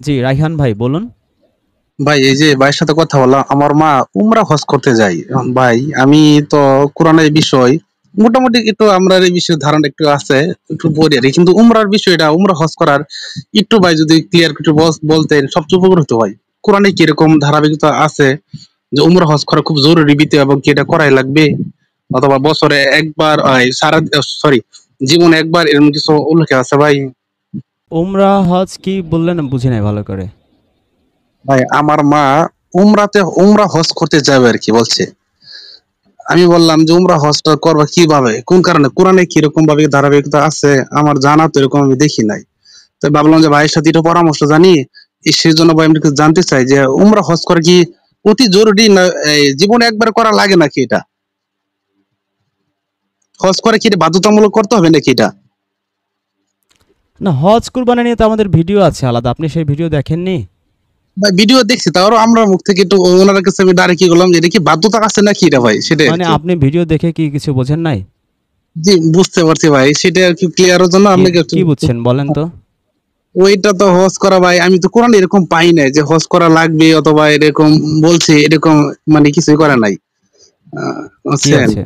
জি রাইহান ভাই বলুন। ভাই এই যে ভাইয়ের সাথে কথা বললাম, আমার মা উমরা হজ করতে যায়। এখন ভাই আমি তো কোরআনের বিষয় মোটামুটি একটু আমরা এই বিষয়ে ধারণা একটু আছে, একটু বলি আর কি। কিন্তু উমরার বিষয়টা, উমরা হজ করার একটু ভাই যদি ক্লিয়ার একটু বলতেন সবচেয়ে উপকার হতো ভাই। কোরআনে কিরকম ধারাবাহিকতা আছে যে উমরা হজ করা খুব জরুরি বিধি এবং কি এটা করাই লাগবে, অথবা বছরে একবার সারা সরি জীবনে একবার, এরকম কিছু উল্লেখ আছে ভাই? উমরা হজ কি বললেন বুঝি নাই ভালো করে। ভাই আমার মা উমরা হজ করতে যাবে আর কি বলছে। আমি বললাম যে উমরা হজটা করবা কিভাবে, কোন কারণে, কোরআনে কিরকম ভাবে ধারাবাহিকতা আছে আমার জানা তো এরকম আমি দেখি নাই। তো ভাবলাম যে ভাইয়ের সাথে একটু পরামর্শ জানি, সেই জন্য ভাই আমি একটু জানতে চাই যে উমরা হজ করা কি অতি জরুরি না জীবনে একবার করা লাগে নাকি এটা? হজ করে কি এটা বাধ্যতামূলক করতে হবে নাকি এটা? না, হজ কুরবানি নিয়ে তো আমাদের ভিডিও আছে আলাদা, আপনি সেই ভিডিও দেখেননি? ভাই ভিডিও দেখছি, তাও আমরা মুখ থেকে একটু ওনার কাছে আমি ডাইরেক্ট কি করলাম যে এটা কি বাধ্যতা আছে নাকি এটা ভাই, সেটাই আর মানে কি। আপনি ভিডিও দেখে কি কিছু বোঝেন নাই? জি বুঝতে পারছি ভাই, সেটা আর কি ক্লিয়ারের জন্য কি আপনাকে একটু। কি বুঝছেন বলেন তো? ওইটা তো হজ করা ভাই, আমি তো কোরআন এরকম পাই নাই যে হজ করা লাগবে অথবা এরকম বলছে, এরকম মানে কিছুই করা নাই। কি বুঝছেন? আছে?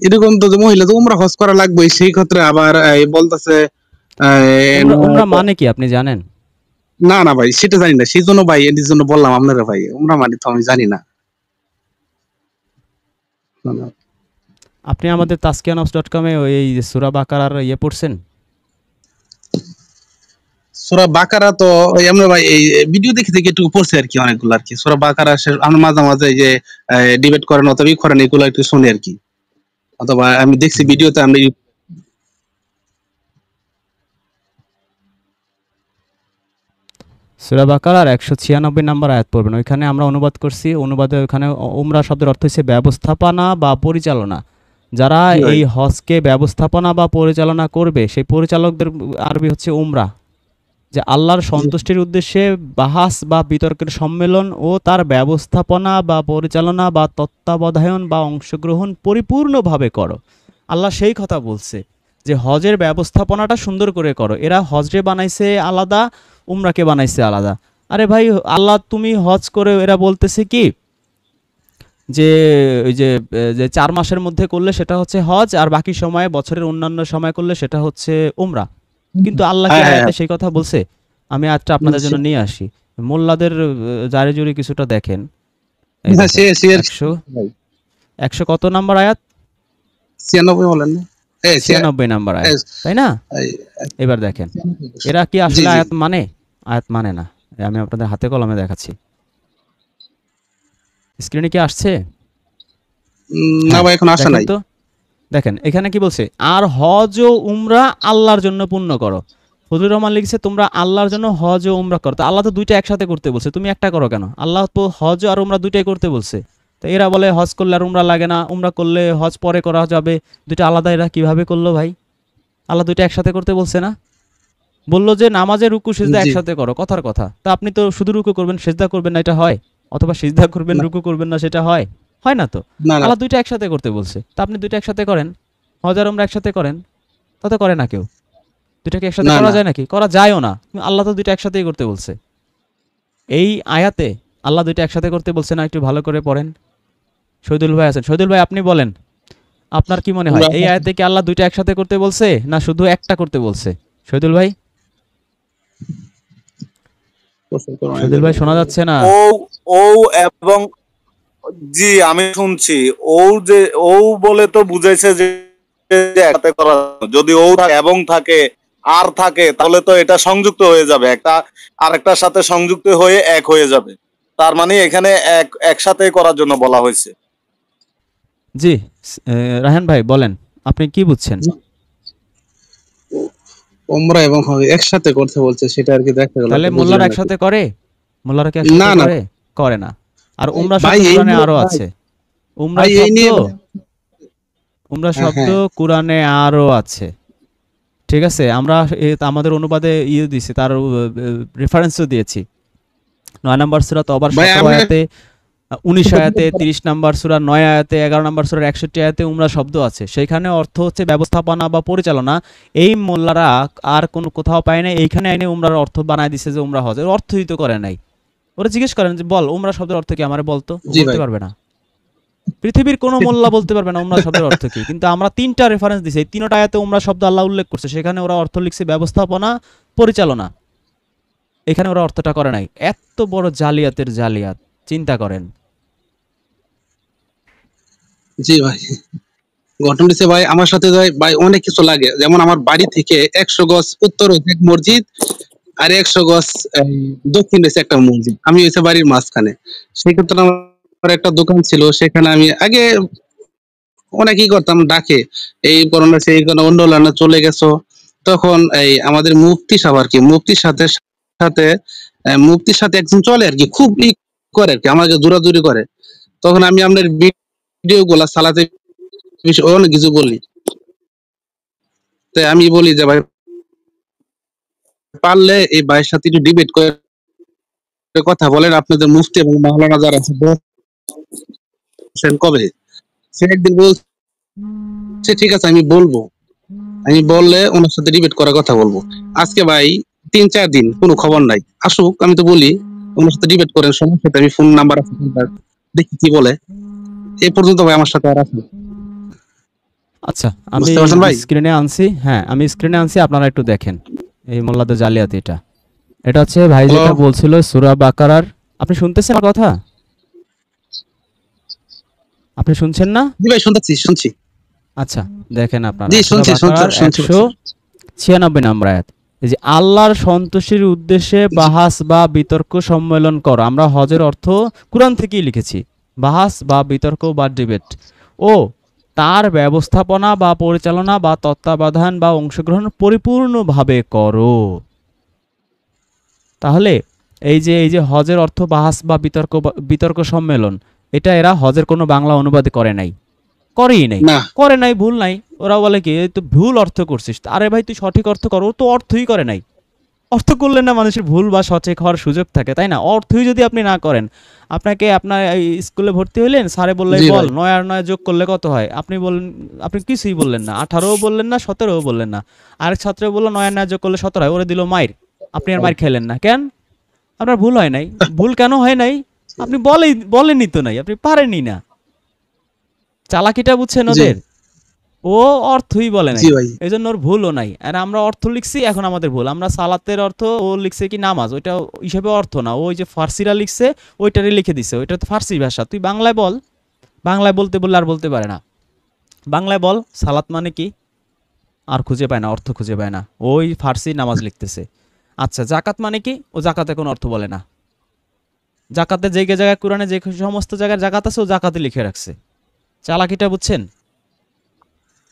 এরকম তো যে মহিলা তো উমরা হজ করা লাগবে, সেই ক্ষেত্রে আবার বলতেছে উমরা উমরা মানে কি আপনি জানেন? না না ভাই সেটা জানি না, সেই জন্য ভাই এর জন্য বললাম আপনারা ভাই, উমরা মানে তো আমি জানি না। আপনি আমাদের taskiyanofs.com এ ওই সূরা বাকারার পড়ছেন? সূরা বাকারা তো ওই আমরা ভাই এই ভিডিও দেখে দেখে একটু পড়ছি আর কি, অনেকগুলো আর কি সূরা বাকারা আমরা মাঝে মাঝে এই যে ডিবেট করেন অথবা করেন এগুলো একটু শুনি আর কি, অথবা আমি দেখছি ভিডিওতে আমরা সূরা বাকারার ১৯৬ নম্বর আয়াত পড়বেন। ওইখানে আমরা অনুবাদ করছি। অনুবাদে ওখানে উমরা শব্দের অর্থ হচ্ছে ব্যবস্থাপনা বা পরিচালনা। যারা জি ভাই। এই হজকে ব্যবস্থাপনা বা পরিচালনা করবে, সেই পরিচালকদের আরবি হচ্ছে উমরা। যে আল্লাহর জি সন্তুষ্টির উদ্দেশ্যে বাহাস বা বিতর্কের সম্মেলন ও তার ব্যবস্থাপনা বা পরিচালনা বা তত্ত্বাবধায়ন বা অংশগ্রহণ পরিপূর্ণভাবে করো। আল্লাহ সেই কথা বলছে যে হজের ব্যবস্থাপনাটা সুন্দর করে করো। এরা হজরে বানাইছে আলাদা, উমরাকে বানাইছে আলাদা। আরে ভাই, আল্লাহ তুমি হজ করে, এরা বলতেছে কি যে ওই যে 4 মাসের মধ্যে করলে সেটা হচ্ছে হজ, আর বাকি সময় বছরের অন্যান্য সময় করলে সেটা হচ্ছে উমরা। কিন্তু আল্লাহ কি হ্যাঁ হ্যাঁ আয়াতে সেই কথা বলছে? আমি আয়াতটা আপনাদের জন্য নিয়ে আসি। মোল্লাদের জারি জুরি কিছুটা দেখেন। এই হ্যাঁ, দেখেন, সে আর কি ১০০ ভাই। ১০০ কত নাম্বার আয়াত? 96 বলেন না? এই ৯৬ নাম্বার আয়াত, তাই না? এই- এবার দেখেন, 96 এরা কি জি আসলে জি। আয়াত মানে? আয়াত মানে না। আমি আপনাদের হাতে কলমে দেখাচ্ছি। স্ক্রিনে কি আসছে? না হ্যাঁ, ভাই এখন আসা দেখেন নাই। তো। দেখেন এখানে কি বলছে, আর হজ ও উমরা আল্লাহর জন্য পূর্ণ করো। ফজলুর রহমান লিখছে তোমরা আল্লাহর জন্য হজ ও উমরা করো। তো আল্লাহ তো দুইটা একসাথে করতে বলছে, তুমি একটা করো কেন? আল্লাহ তো হজ আর উমরা দুইটাই করতে বলছে। তো এরা বলে হজ করলে আর উমরা লাগে না, উমরা করলে হজ পরে করা যাবে। দুইটা আলাদা, এরা কিভাবে করলো ভাই? আল্লাহ দুইটা একসাথে করতে বলছে না? বললো যে নামাজে রুকু সিজদা জি একসাথে করো, কথার কথা। তা আপনি তো শুধু রুকু করবেন সিজদা করবেন না, এটা হয়? অথবা সিজদা করবেন না রুকু করবেন না, সেটা হয়? হয় না তো। না না আল্লাহ দুইটা একসাথে করতে বলছে, তা আপনি দুইটা একসাথে করেন। হজ আর উমরা একসাথে করেন। তা তো করে না কেউ। দুইটাকে একসাথে না করা না যায় নাকি? করা যায়ও না। আল্লাহ তো দুইটা একসাথেই করতে বলছে। এই আয়াতে আল্লাহ দুইটা একসাথে করতে বলছে না? একটু ভালো করে পড়েন। শহীদুল ভাই আছেন, শহীদুল ভাই আপনি বলেন, আপনার কি মনে হয় আমরা এই আয়াতে কি আল্লাহ দুইটা একসাথে করতে বলছে না শুধু একটা করতে বলছে? শহীদুল ভাই, শহীদুল ভাই শোনা যাচ্ছে না। ও ও এবং জি আমি শুনছি। ও যে ও বলে তো বুঝাইছে যে একসাথে করা, যদি ও থাকে এবং থাকে আর থাকে তাহলে তো এটা সংযুক্ত হয়ে যাবে, একটা আরেকটার সাথে সংযুক্ত হয়ে এক হয়ে যাবে। তার মানে এখানে একসাথে করার জন্য বলা হয়েছে। জি, রাহান ভাই বলেন, আপনি কি বুঝছেন? উমরা এবং হজ একসাথে করতে বলছে, সেটা আর কি দেখা গেল তাহলে তো মোল্লারা বুঝলেন আর কি। একসাথে করে? মোল্লারা কি না একসাথে না করে? করে না। আর উমরা ভাই শব্দ এই কোরআনে নিয়ে আরো ভাই, আছে। উমরা ভাই এই শব্দ নিয়ে উমরা হ্যাঁ শব্দ হ্যাঁ কোরআনে আরো আছে। ঠিক আছে, আমরা আমাদের অনুবাদে দিছি, তার রেফারেন্সও দিয়েছি। ৯ নম্বর সূরা তবার ভাই ১৭ আপনি আয়াতে 19 আয়াতে, 30 নাম্বার সূরা 9 আয়াতে, 11 নাম্বার সূরার 61 আয়াতে উমরা শব্দ আছে। সেখানে অর্থ হচ্ছে ব্যবস্থাপনা বা পরিচালনা। এই মোল্লারা আর কোনো কোথাও পায় না, এইখানে এনে উমরার অর্থ বানায় দিছে যে উমরা হজ। এর অর্থই তো করে নাই। ওরা জিজ্ঞেস করেন যে বল উমরা শব্দের অর্থ কি, আমারে বলতো, জি বলতে ভাই। পারবে না। পৃথিবীর কোনো মোল্লা বলতে পারবে না উমরা শব্দের অর্থ কি। কিন্তু আমরা 3টা রেফারেন্স দিছি, এই 3টা আয়াতে উমরা শব্দ আল্লাহ উল্লেখ করছে, সেখানে ওরা অর্থ লিখছে ব্যবস্থাপনা, পরিচালনা। এখানে ওরা অর্থটা করে নাই। এত বড় জালিয়াতের জালিয়াত, চিন্তা করেন। জি ভাই, ঘটনা হচ্ছে ভাই আমার সাথে ভাই অনেক কিছু লাগে। যেমন আমার বাড়ি থেকে 100 গজ উত্তর হচ্ছে এক মসজিদ, আর 100 গজ দক্ষিণ হচ্ছে একটা মসজিদ। আমি হচ্ছে বাড়ির মাঝখানে। সেক্ষেত্রে আমার একটা দোকান ছিল, সেখানে আমি আগে অনেকই করতাম, ডাকে এই করোনা সেই কোনো অন্য লাইনে চলে গেছো। তখন এই আমাদের মুফতি সাহেব আর কি, মুফতির সাথে সাথে মুফতির সাথে একজন চলে আর কি, খুব করে আর কি, আমাকে জোরাজুরি করে। তখন আমি আপনার ভিডিও গুলা চালাতে অনেক কিছু বলি। তাই আমি বলি যে ভাই পারলে এই ভাইয়ের সাথে একটু ডিবেট করে কথা বলেন, আপনাদের মুফতি এবং মাওলানা যারা আছে বলছেন কবে। সে একদিন বলছে ঠিক আছে আমি বলবো, আমি বললে ওনার সাথে ডিবেট করার কথা বলবো। আজকে ভাই 3-4 দিন কোনো খবর নাই, আসুক আমি তো বলি ওনার সাথে ডিবেট করেন, সমস্যা আমি ফোন নাম্বার আছে ওনার, দেখি কি বলে। এই পর্যন্ত ভাই আমার সাথে আর আছে। আচ্ছা, আমি বুঝতে পারছেন ভাই? স্ক্রিনে আনছি। হ্যাঁ, আমি স্ক্রিনে আনছি, আপনারা একটু দেখেন। এই মোল্লাদের জালিয়াতি এটা। এটা হচ্ছে ভাই হ্যালো, যেটা বলছিল সূরা বাকারার। আপনি শুনতেছেন আমার কথা? আপনি শুনছেন না? জি ভাই শুনতেছি শুনছি। আচ্ছা, দেখেন আপনারা জি সূরা শুনছি বাকারার শুনছি। 196 নম্বর আয়াত। এই যে আল্লাহর সন্তুষ্টির উদ্দেশ্যে বাহাস বা বিতর্ক সম্মেলন করো। আমরা হজের অর্থ কুরআন থেকেই লিখেছি। বাহাস বা বিতর্ক বা ডিবেট। ও তার ব্যবস্থাপনা বা পরিচালনা বা তত্ত্বাবধান বা অংশগ্রহণ পরিপূর্ণভাবে করো। তাহলে এই যে হজের অর্থ বাহাস বা বিতর্ক সম্মেলন, এটা এরা হজের কোনো বাংলা অনুবাদ করে নাই, করেই নাই, না করে নাই, ভুল নাই। ওরা বলে কি এই তো ভুল অর্থ করছিস। আরে ভাই তুই সঠিক অর্থ কর, ও তো অর্থই করে নাই। অর্থ করলে না মানুষের ভুল বা সঠিক হওয়ার সুযোগ থাকে, তাই না? অর্থই যদি আপনি না করেন, আপনাকে আপনার এই স্কুলে ভর্তি হইলেন, স্যারে বললেই জি বল ভাই। 9 আর 9 যোগ করলে কত হয়, আপনি বললেন, আপনি কিছুই বললেন না, 18ও বললেন না, 17ও বললেন না। আরেক ছাত্র বললো 9 আর 9 যোগ করলে 17 হয়, ওরে দিল মাইর, আপনি আর মাইর খেলেন না কেন? আপনার ভুল হয় নাই। ভুল কেন হয় নাই? আপনি বলেনই তো নাই, আপনি পারেনই না। চালাকিটা বুঝছেন জি ওদের? ও অর্থই বলে জি নাই, ভাই। এই জন্য ওর ভুলও নাই। আর আমরা অর্থ লিখছি, এখন আমাদের ভুল। আমরা সালাতের অর্থ, ও লিখছে কি নামাজ, ওইটা হিসেবে অর্থ না। ওই যে ফার্সিরা লিখছে ওইটারই লিখে দিছে, ওইটা তো ফার্সি ভাষা। তুই বাংলায় বল, বাংলায় বলতে বললে আর বলতে পারে না। বাংলায় বল সালাত মানে কি, আর খুঁজে পায় না, অর্থ খুঁজে পায় না। ওই ফার্সি নামাজ লিখতেছে। আচ্ছা, জাকাত মানে কি, ও জাকাতে কোনো অর্থ বলে না। জাকাতে যে জায়গায় কোরআনে যে সমস্ত জায়গায় জাকাত আছে, ও জাকাতে লিখে রাখছে। চালাকিটা বুঝছেন?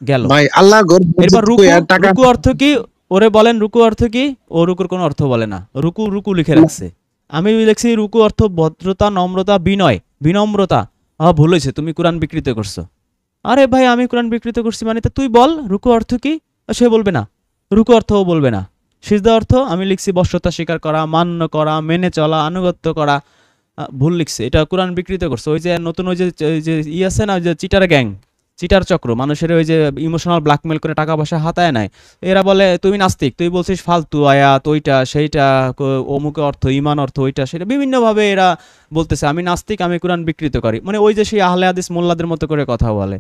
গেল। ভাই আল্লাহ গর এরপর মসজিদ রুকু, কইয়া টাকা। রুকু অর্থ কি? ওরে বলেন রুকু অর্থ কি? ও রুকুর কোনো অর্থ বলে না, রুকু রুকু লিখে রাখছে। আমি লিখছি রুকু অর্থ ভদ্রতা, নম্রতা, বিনয়, বিনম্রতা। ভুল হয়েছে, তুমি কোরআন বিকৃত করছো। আরে ভাই আমি কোরআন বিকৃত করছি মানে, তা তুই বল রুকু অর্থ কি। সে বলবে না, রুকু অর্থও বলবে না। সিজদা অর্থ আমি লিখছি বশ্যতা স্বীকার করা, মান্য করা, মেনে চলা, আনুগত্য করা। ভুল লিখছে, এটা কোরআন বিকৃত করছে। ওই যে নতুন ওই যে ই আছে না, ওই যে চিটার গ্যাং, চিটার চক্র, মানুষের ওই যে ইমোশনাল ব্ল্যাকমেল করে টাকা পয়সা হাতায় নেয়। এরা বলে তুমি নাস্তিক, তুই বলছিস ফালতু আয়াত, ওইটা সেইটা, অমুকে অর্থ, ইমান অর্থ, ওইটা সেটা, বিভিন্নভাবে এরা বলতেছে আমি নাস্তিক, আমি কোরআন বিকৃত করি। মানে ওই যে সেই আহলে হাদিস মোল্লাদের মতো করে কথা বলে।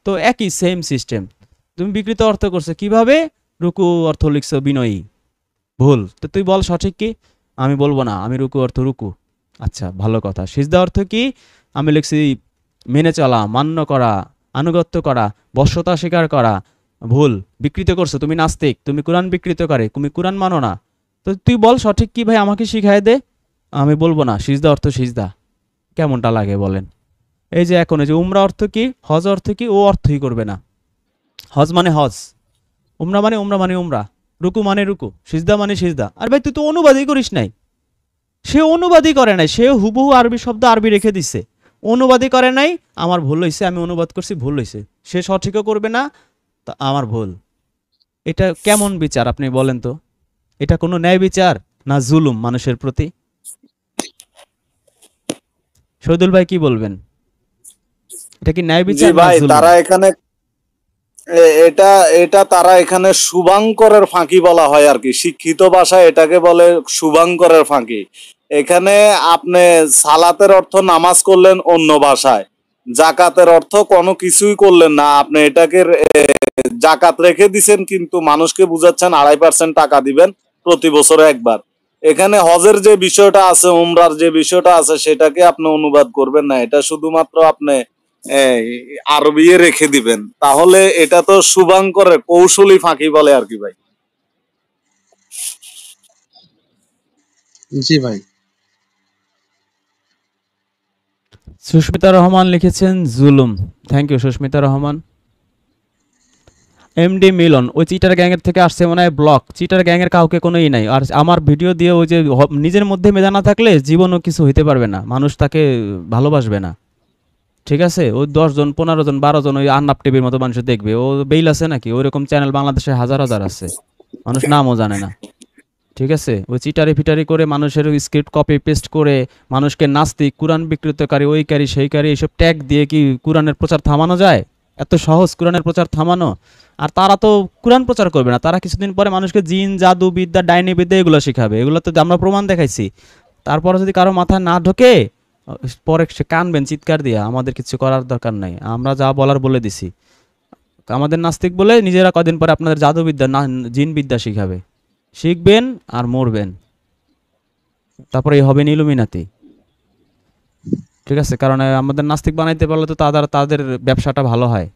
তো একই সেম সিস্টেম। তুমি বিকৃত অর্থ করছো কিভাবে? রুকু অর্থ লিখছো বিনয়ী, ভুল। তো তুই বল সঠিক কি। আমি বলবো না, আমি রুকু অর্থ রুকু। আচ্ছা ভালো কথা। সিজদা অর্থ কি? আমি লিখছি মেনে চলা, মান্য করা, আনুগত্য করা, বশ্যতা স্বীকার করা। ভুল, বিকৃত করছো, তুমি নাস্তিক, তুমি কোরআন বিকৃত করে, তুমি কোরআন মানো না। তো তুই বল সঠিক কি ভাই, আমাকে শিখাই দে। আমি বলবো না, সিজদা অর্থ সিজদা। কেমনটা লাগে বলেন? এই যে এখন এই যে উমরা অর্থ কি, হজ অর্থ কি, ও অর্থই করবে না। হজ মানে হজ, উমরা মানে উমরা মানে উমরা, রুকু মানে রুকু, সিজদা মানে সিজদা। আর ভাই তুই তো অনুবাদই করিস নাই। সে অনুবাদই করে নাই, সে হুবহু আরবি শব্দ আরবি রেখে দিছে, অনুবাদই করে নাই। আমার ভুল হয়েছে, আমি অনুবাদ করছি, ভুল হয়েছে। সে সঠিকও করবে না, তা আমার ভুল। এটা কেমন বিচার আপনি বলেন তো? এটা কোনো ন্যায় বিচার না জুলুম মানুষের প্রতি? শহীদুল ভাই কি বলবেন? এটা কি ন্যায় জি বিচার না ভাই, জুলুম? তারা এখানে এটা এটা তারা এখানে শুভাঙ্করের ফাঁকি বলা হয় আর কি, শিক্ষিত ভাষায় এটাকে বলে শুভাঙ্করের ফাঁকি। এখানে আপনি সালাতের অর্থ নামাজ করলেন অন্য ভাষায়, জাকাতের অর্থ কোনো কিছুই করলেন না, আপনি এটাকে জাকাত রেখে দিছেন কিন্তু মানুষকে বুঝাচ্ছেন 2.5% টাকা দিবেন প্রতি বছরে একবার। এখানে হজের যে বিষয়টা আছে, উমরার যে বিষয়টা আছে, সেটাকে আপনি অনুবাদ করবেন না, এটা শুধুমাত্র আপনি এই, আরবিয়ে রেখে দিবেন। তাহলে এটা তো শুভাঙ্করের কৌশলী ফাঁকি বলে আর কি ভাই। জি ভাই। সুস্মিতা রহমান লিখেছেন জুলুম। Thank you Susmita Rahman. MD Milan, ওই চিটার গ্যাংয়ের থেকে আসছে মনে হয় ব্লক। চিটার গ্যাংয়ের কাউকে কোনো নাই। আর আমার ভিডিও দিয়ে ওই যে নিজের মধ্যে মেধা না থাকলে জীবনও কিছু হইতে পারবে না, মানুষ তাকে ভালোবাসবে না। ঠিক আছে, ওই 10 জন 15 জন 12 জন ওই আন্নাপ টিভির মতো মানুষ দেখবে, ও বেইল আছে নাকি? ওইরকম চ্যানেল বাংলাদেশে হাজার হাজার আছে, মানুষ নামও জানে না। ঠিক আছে, ওই চিটারি ফিটারি করে মানুষের স্ক্রিপ্ট কপি পেস্ট করে মানুষকে নাস্তিক, কোরআন বিকৃতকারী, ওইকারী সেইকারী এইসব ট্যাগ দিয়ে কি কোরআনের প্রচার থামানো যায়? এত সহজ কোরআনের প্রচার থামানো? আর তারা তো কোরআন প্রচার করবে না, তারা কিছুদিন পরে মানুষকে জিন জাদু বিদ্যা ডাইনি বিদ্যা এগুলো শিখাবে। এগুলো তো আমরা প্রমাণ দেখাইছি। তারপরে যদি কারো মাথায় না ঢোকে, পরে সে কানবেন চিৎকার দিয়ে, আমাদের কিছু করার দরকার নাই, আমরা যা বলার বলে দিছি। আমাদের নাস্তিক বলে নিজেরা কদিন পরে আপনাদের জাদুবিদ্যা না জিন বিদ্যা শিখাবে, শিখবেন আর মরবেন, তারপরে হবেন ইলুমিনাতি। ঠিক আছে, কারণ আমাদের নাস্তিক বানাইতে পারলে তো তাদের ব্যবসাটা ভালো হয়।